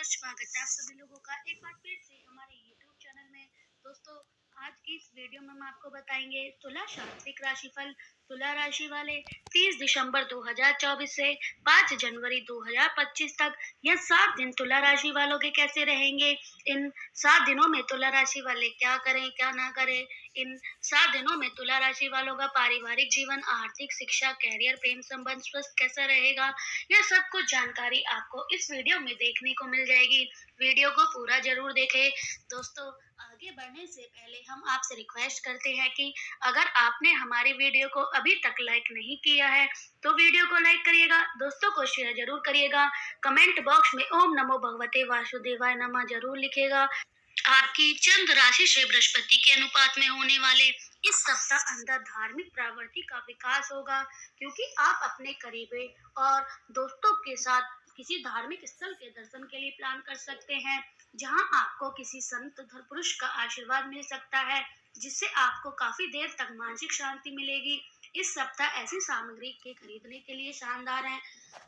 दोस्तों, स्वागत है आप सभी लोगों का एक बार फिर से हमारे YouTube चैनल में। दोस्तों, आज की इस वीडियो में हम आपको बताएंगे तुला शास्त्रिक राशिफल। तुला राशि वाले 30 दिसंबर 2024 से 5 जनवरी 2025 तक यह 7 दिन तुला राशि वालों के कैसे रहेंगे। इन 7 दिनों में तुला राशि वाले क्या करें क्या ना करें। इन 7 दिनों में तुला राशि वालों का पारिवारिक जीवन, आर्थिक, शिक्षा, कैरियर, प्रेम संबंध, स्वास्थ्य कैसा रहेगा, यह सब कुछ जानकारी आपको इस वीडियो में देखने को मिल जाएगी। वीडियो को पूरा जरूर देखें। दोस्तों, आगे बढ़ने से पहले हम आपसे रिक्वेस्ट करते हैं कि अगर आपने हमारी वीडियो को अभी तक लाइक नहीं किया है तो वीडियो को लाइक करिएगा, दोस्तों को शेयर जरूर करिएगा, कमेंट बॉक्स में ओम नमो भगवते वासुदेवाय नमः जरूर लिखिएगा। आपकी चंद्र राशि से बृहस्पति के अनुपात में होने वाले इस सप्ताह अंदर धार्मिक प्रवृत्ति का विकास होगा, क्योंकि आप अपने करीबी और दोस्तों के साथ किसी धार्मिक स्थल के दर्शन के लिए प्लान कर सकते हैं, जहां आपको किसी संत धर्म पुरुष का आशीर्वाद मिल सकता है, जिससे आपको काफी देर तक मानसिक शांति मिलेगी। इस सप्ताह ऐसी सामग्री के खरीदने के लिए शानदार है।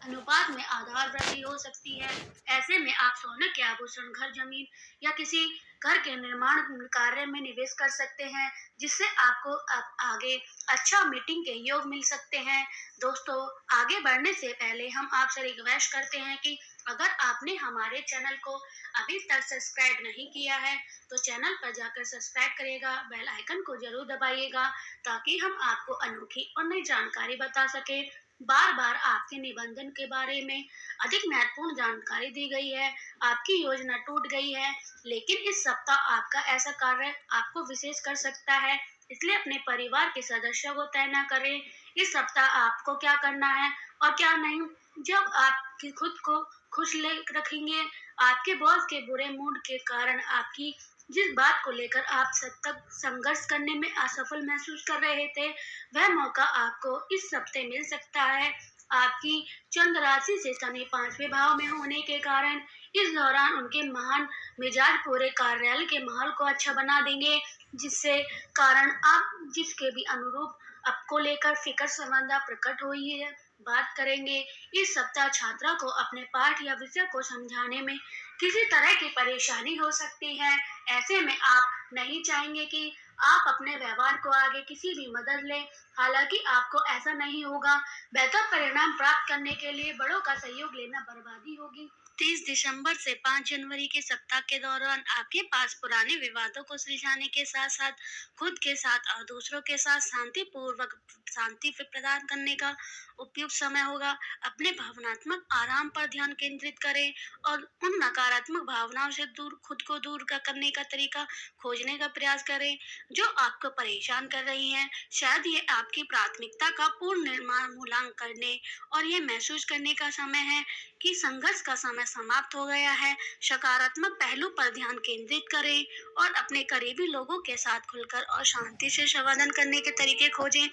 अनुपात में आधार वृद्धि हो सकती है। ऐसे में आप सोने के आभूषण, घर, जमीन या किसी घर के निर्माण कार्य में निवेश कर सकते हैं, जिससे आपको आगे अच्छा मीटिंग के योग मिल सकते हैं। दोस्तों, आगे बढ़ने से पहले हम आपसे रिक्वेस्ट करते हैं कि अगर आपने हमारे चैनल को अभी तक सब्सक्राइब नहीं किया है तो चैनल पर जाकर सब्सक्राइब करिएगा, बेल आइकन को जरूर दबाइएगा, ताकि हम आपको अनोखी और नई जानकारी बता सके। बार बार आपके निबंधन के बारे में अधिक महत्वपूर्ण जानकारी दी गई है, आपकी योजना टूट गई है, लेकिन इस सप्ताह आपका ऐसा कार्य आपको विशेष कर सकता है, इसलिए अपने परिवार के सदस्यों को तय न करें इस सप्ताह आपको क्या करना है और क्या नहीं। जब आप खुद को खुश ले रखेंगे, आपके बॉस के बुरे मूड के कारण आपकी जिस बात को लेकर आप सद तक संघर्ष करने में असफल महसूस कर रहे थे, वह मौका आपको इस हफ्ते मिल सकता है। आपकी चंद्र राशि से शनि 5वें भाव में होने के कारण इस दौरान उनके महान मिजाज पूरे कार्यालय के माहौल को अच्छा बना देंगे, जिससे कारण आप जिसके भी अनुरूप आपको लेकर फिक्र संबंधा प्रकट हुई है बात करेंगे। इस सप्ताह छात्रा को अपने पाठ या विषय को समझाने में किसी तरह की परेशानी हो सकती है। ऐसे में आप नहीं चाहेंगे कि आप अपने व्यवहार को आगे किसी भी मदद लें, हालांकि आपको ऐसा नहीं होगा। बेहतर परिणाम प्राप्त करने के लिए बड़ों का सहयोग लेना बर्बादी होगी। 30 दिसंबर से 5 जनवरी के सप्ताह के दौरान आपके पास पुराने विवादों को सुलझाने के साथ साथ खुद के साथ और दूसरों के साथ शांति प्रदान करने का उपयुक्त समय होगा। अपने भावनात्मक आराम पर ध्यान केंद्रित करें और उन नकारात्मक भावनाओं से खुद को दूर करने का तरीका खोजने का प्रयास करें जो आपको परेशान कर रही हैं। शायद ये आपकी प्राथमिकता का पूर्ण निर्माण मूल्यांकन करने और ये महसूस करने का समय है कि संघर्ष का समय समाप्त हो गया है। सकारात्मक पहलू पर ध्यान केंद्रित करें और अपने करीबी लोगों के साथ खुलकर और शांति से समाधान करने के तरीके खोजें।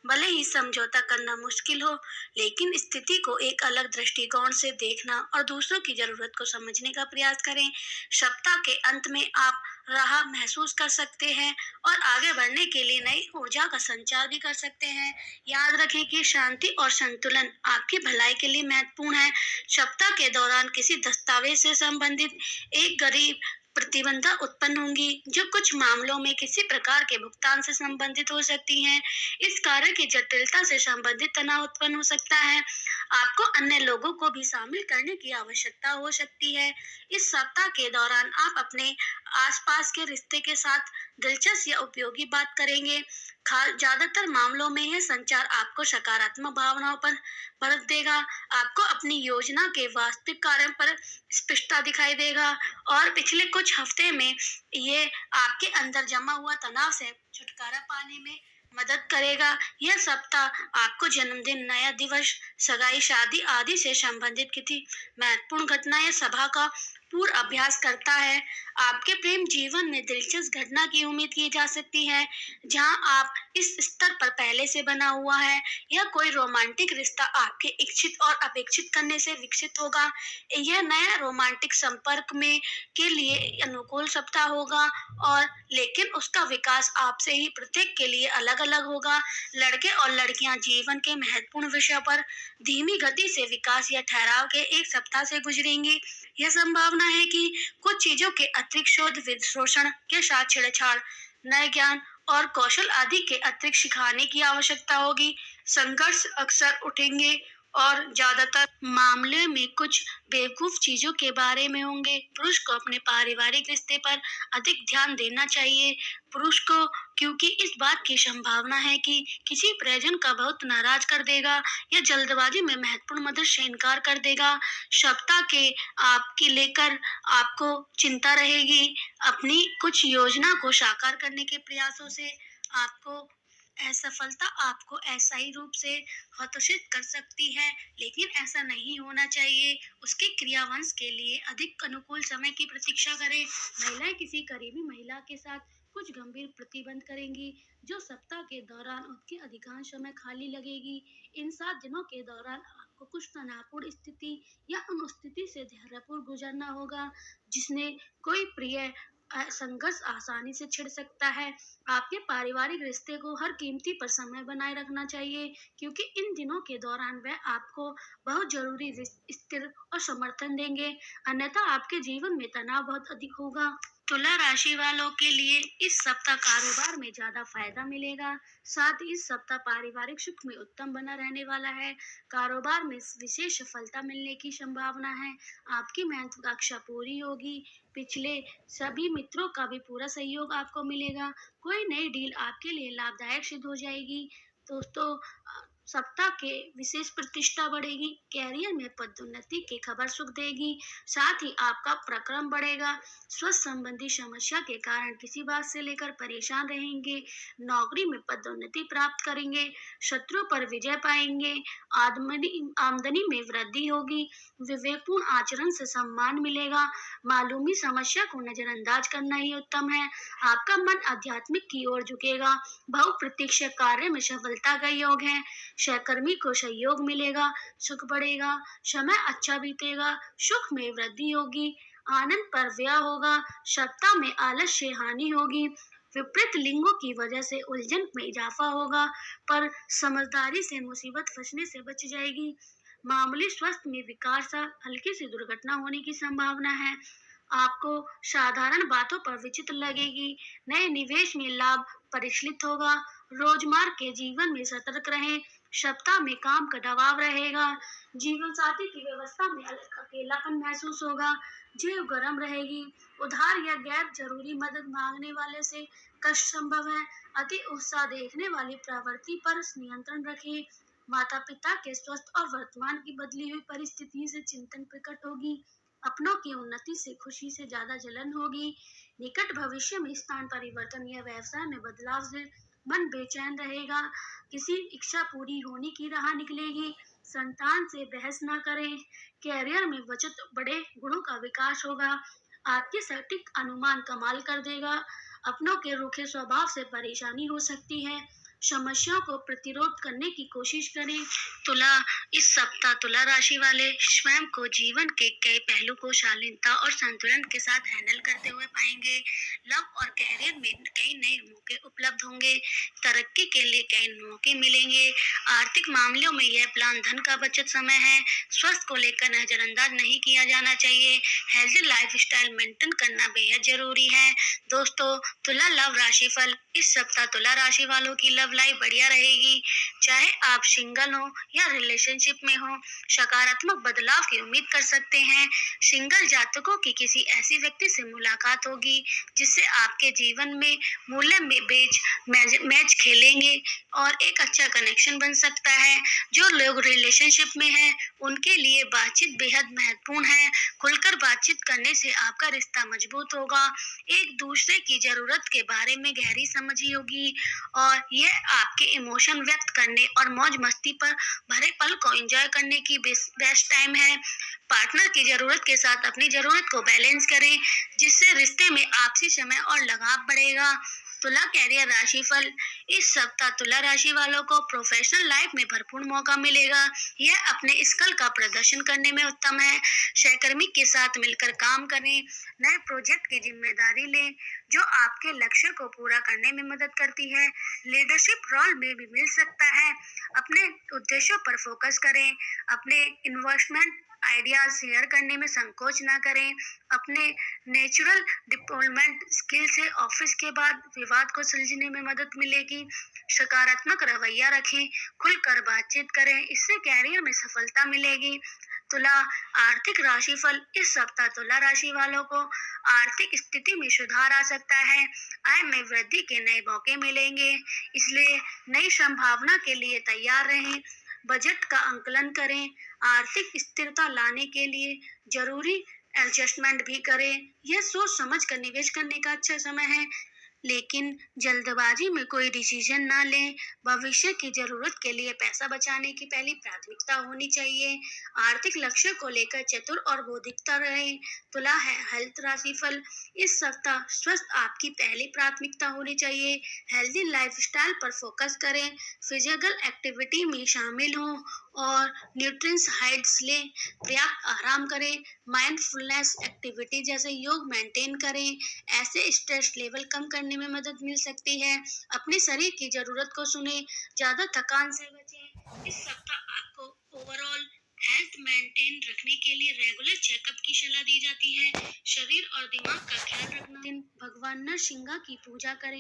भले ही समझौता करना मुश्किल हो, लेकिन स्थिति को एक अलग दृष्टिकोण से देखना और दूसरों की जरूरत को समझने का प्रयास करें। सप्ताह के अंत में आप राह महसूस कर सकते हैं और आगे बढ़ने के लिए नई ऊर्जा का संचार भी कर सकते हैं। याद रखें कि शांति और संतुलन आपकी भलाई के लिए महत्वपूर्ण है। सप्ताह के दौरान किसी दस्तावेज से संबंधित एक गरीब प्रतिबंधा उत्पन्न होंगी, जो कुछ मामलों में किसी प्रकार के भुगतान से संबंधित हो सकती हैं। इस कार्य की जटिलता से संबंधित तनाव उत्पन्न हो सकता है। आपको अन्य लोगों को भी शामिल करने की आवश्यकता हो सकती है। इस सप्ताह के दौरान आप अपने आसपास के रिश्ते के साथ दिलचस्प या उपयोगी बात करेंगे। ज्यादातर मामलों में यह संचार आपको सकारात्मक भावनाओं पर बरत देगा। आपको अपनी योजना के वास्तविक कार्य पर स्पष्टता दिखाई देगा और पिछले कुछ हफ्ते में ये आपके अंदर जमा हुआ तनाव से छुटकारा पाने में मदद करेगा। यह सप्ताह आपको जन्मदिन, नया दिवस, सगाई, शादी आदि से संबंधित किसी महत्वपूर्ण घटना या सभा का पूर्व अभ्यास करता है। आपके प्रेम जीवन में दिलचस्प घटना की उम्मीद की जा सकती है, जहां आप इस स्तर पर पहले से बना हुआ है। यह कोई रोमांटिक रिश्ता आपके इच्छित और अपेक्षित करने से विकसित होगा। यह नया रोमांटिक संपर्क में के लिए अनुकूल सप्ताह होगा और लेकिन उसका विकास आपसे ही प्रत्येक के लिए अलग अलग होगा। लड़के और लड़कियां जीवन के महत्वपूर्ण विषयों पर धीमी गति से विकास या ठहराव के एक सप्ताह से गुजरेंगी। यह संभावना है कि कुछ चीजों के अतिरिक्त शोध विश्लेषण के साथ छेड़छाड़, नए ज्ञान और कौशल आदि के अतिरिक्त सिखाने की आवश्यकता होगी। संघर्ष अक्सर उठेंगे और ज्यादातर मामले में कुछ बेवकूफ चीजों के बारे में होंगे। पुरुष को अपने पारिवारिक रिश्ते पर अधिक ध्यान देना चाहिए। पुरुष को क्योंकि इस बात की संभावना है कि किसी परिजन का बहुत नाराज कर देगा या जल्दबाजी में महत्वपूर्ण मदद से इनकार कर देगा। सप्ताह के आपकी लेकर आपको चिंता रहेगी। अपनी कुछ योजना को साकार करने के प्रयासों से आपको असफलता आपको अस्थायी रूप से हतोषित कर सकती है, लेकिन ऐसा नहीं होना चाहिए। उसके क्रियावंश के लिए अधिक अनुकूल समय की प्रतीक्षा करें। महिलाएं किसी करीबी महिला के साथ कुछ गंभीर प्रतिबंध करेंगी, जो सप्ताह के दौरान उनके अधिकांश समय खाली लगेगी। इन 7 दिनों के दौरान आपको कुछ तनावपूर्ण स्थिति या उन स्थिति से धैर्यपूर्वक गुजरना होगा, जिसने कोई प्रिय संघर्ष आसानी से छिड़ सकता है। आपके पारिवारिक रिश्ते को हर कीमती पर समय बनाए रखना चाहिए, क्योंकि इन दिनों के दौरान वह आपको बहुत जरूरी स्थिर और समर्थन देंगे। अन्यथा आपके जीवन में तनाव बहुत अधिक होगा। तुला राशि वालों के लिए इस सप्ताह कारोबार में ज्यादा फायदा मिलेगा। साथ ही इस सप्ताह पारिवारिक सुख में उत्तम बना रहने वाला है। कारोबार में विशेष सफलता मिलने की संभावना है। आपकी महत्वाकांक्षा पूरी होगी। पिछले सभी मित्रों का भी पूरा सहयोग आपको मिलेगा। कोई नई डील आपके लिए लाभदायक सिद्ध हो जाएगी। दोस्तों, सप्ताह के विशेष प्रतिष्ठा बढ़ेगी। कैरियर में पदोन्नति की खबर सुख देगी। साथ ही आपका पराक्रम बढ़ेगा। स्वास्थ्य संबंधी समस्या के कारण किसी बात से लेकर परेशान रहेंगे। नौकरी में पदोन्नति प्राप्त करेंगे। शत्रु पर विजय पाएंगे। आमदनी में वृद्धि होगी। विवेकपूर्ण आचरण से सम्मान मिलेगा। मालूमी समस्या को नजरअंदाज करना ही उत्तम है। आपका मन आध्यात्मिक की ओर झुकेगा। बहुप्रतीक्षित कार्य में सफलता का योग है। सहकर्मी को सहयोग मिलेगा। सुख बढ़ेगा। समय अच्छा बीतेगा। सुख में वृद्धि होगी। आनंद पर व्यय होगा। सप्ताह में आलस से हानि होगी। विपरीत लिंगों की वजह से उलझन में इजाफा होगा, पर समझदारी से मुसीबत फंसने से बच जाएगी। मामूली स्वास्थ्य में विकार सा हल्की सी दुर्घटना होने की संभावना है। आपको साधारण बातों पर विचित्र लगेगी। नए निवेश में लाभ परिलक्षित होगा। रोजमर्रा के जीवन में सतर्क रहें। सप्ताह में काम का दबाव रहेगा। जीवन साथी की व्यवस्था में अकेलापन महसूस होगा। जीव गर्म रहेगी। उधार या गैर जरूरी मदद मांगने वाले से कष्ट संभव है। अति उत्साह देखने वाली प्रवृत्ति पर नियंत्रण रखें। माता पिता के स्वास्थ्य और वर्तमान की बदली हुई परिस्थिति से चिंतन प्रकट होगी। अपनों की उन्नति से खुशी से ज्यादा जलन होगी। निकट भविष्य में स्थान परिवर्तन या व्यवसाय में बदलाव से मन बेचैन रहेगा। किसी इच्छा पूरी होने की राह निकलेगी। संतान से बहस न करें। कैरियर में बचत बड़े गुणों का विकास होगा। आपके सटीक अनुमान कमाल कर देगा। अपनों के रूखे स्वभाव से परेशानी हो सकती है। समस्याओं को प्रतिरोध करने की कोशिश करें। तुला इस सप्ताह तुला राशि वाले स्वयं को जीवन के कई पहलू को शालीनता और संतुलन के साथ हैंडल करते हुए पाएंगे। लव और कैरियर में कई नए मौके उपलब्ध होंगे। तरक्की के लिए कई मौके मिलेंगे। आर्थिक मामलों में यह प्लान धन का बचत समय है। स्वास्थ्य को लेकर नजरअंदाज नहीं किया जाना चाहिए। हेल्दी लाइफ स्टाइल मेंटेन करना बेहद जरूरी है। दोस्तों, तुला लव राशिफल इस सप्ताह तुला राशि वालों की लव लाइफ बढ़िया रहेगी। चाहे आप सिंगल हो या रिलेशनशिप में हो, सकारात्मक बदलाव की उम्मीद कर सकते हैं। सिंगल जातकों की किसी ऐसी व्यक्ति से मुलाकात होगी जिससे आपके जीवन में मूल्य में मैच खेलेंगे और एक अच्छा कनेक्शन बन सकता है। जो लोग रिलेशनशिप में हैं, उनके लिए बातचीत बेहद महत्वपूर्ण है। खुलकर बातचीत करने से आपका रिश्ता मजबूत होगा। एक दूसरे की जरूरत के बारे में गहरी समझ होगी और यह आपके इमोशन व्यक्त करने और मौज मस्ती पर भरे पल को एंजॉय करने की बेस्ट टाइम है। पार्टनर की जरूरत के साथ अपनी जरूरत को बैलेंस करें, जिससे रिश्ते में आपसी समय और लगाव बढ़ेगा। तुला कैरियर राशिफल इस सप्ताह तुला राशि वालों को प्रोफेशनल लाइफ में भरपूर मौका मिलेगा। यह अपने स्किल का प्रदर्शन करने में उत्तम है। सहकर्मी के साथ मिलकर काम करें। नए प्रोजेक्ट की जिम्मेदारी लें जो आपके लक्ष्य को पूरा करने में मदद करती है। लीडरशिप रोल में भी मिल सकता है। अपने उद्देश्यों पर फोकस करें। अपने इन्वेस्टमेंट आइडियाज शेयर करने में संकोच ना करें। अपने नेचुरल डिप्लोमेट स्किल से ऑफिस के बाद विवाद को सुलझने में मदद मिलेगी। सकारात्मक रवैया रखें, खुलकर बातचीत करें, इससे कैरियर में सफलता मिलेगी। तुला आर्थिक राशिफल। इस सप्ताह तुला राशि वालों को आर्थिक स्थिति में सुधार आ सकता है। आय में वृद्धि के नए मौके मिलेंगे, इसलिए नई संभावना के लिए तैयार रहें। बजट का आंकलन करें, आर्थिक स्थिरता लाने के लिए जरूरी एडजस्टमेंट भी करें। यह सोच समझ कर निवेश करने का अच्छा समय है, लेकिन जल्दबाजी में कोई डिसीजन ना लें। भविष्य की जरूरत के लिए पैसा बचाने की पहली प्राथमिकता होनी चाहिए। आर्थिक लक्ष्य को लेकर चतुर और बौद्धिकता रहे। तुला है हेल्थ राशिफल। इस सप्ताह स्वस्थ आपकी पहली प्राथमिकता होनी चाहिए। हेल्दी लाइफस्टाइल पर फोकस करें, फिजिकल एक्टिविटी में शामिल हों और न्यूट्रिएंट्स हाइट्स लें। पर्याप्त आराम करें, माइंडफुलनेस एक्टिविटी जैसे योग मेंटेन करें। ऐसे स्ट्रेस लेवल कम करने में मदद मिल सकती है। अपने शरीर की जरूरत को सुने, ज्यादा थकान से बचें। इस सप्ताह आपको ओवरऑल हेल्थ मेंटेन रखने के लिए रेगुलर चेकअप की सलाह दी जाती है। शरीर और दिमाग का ख्याल रखना। दिन भगवान नरसिंहा की पूजा करें।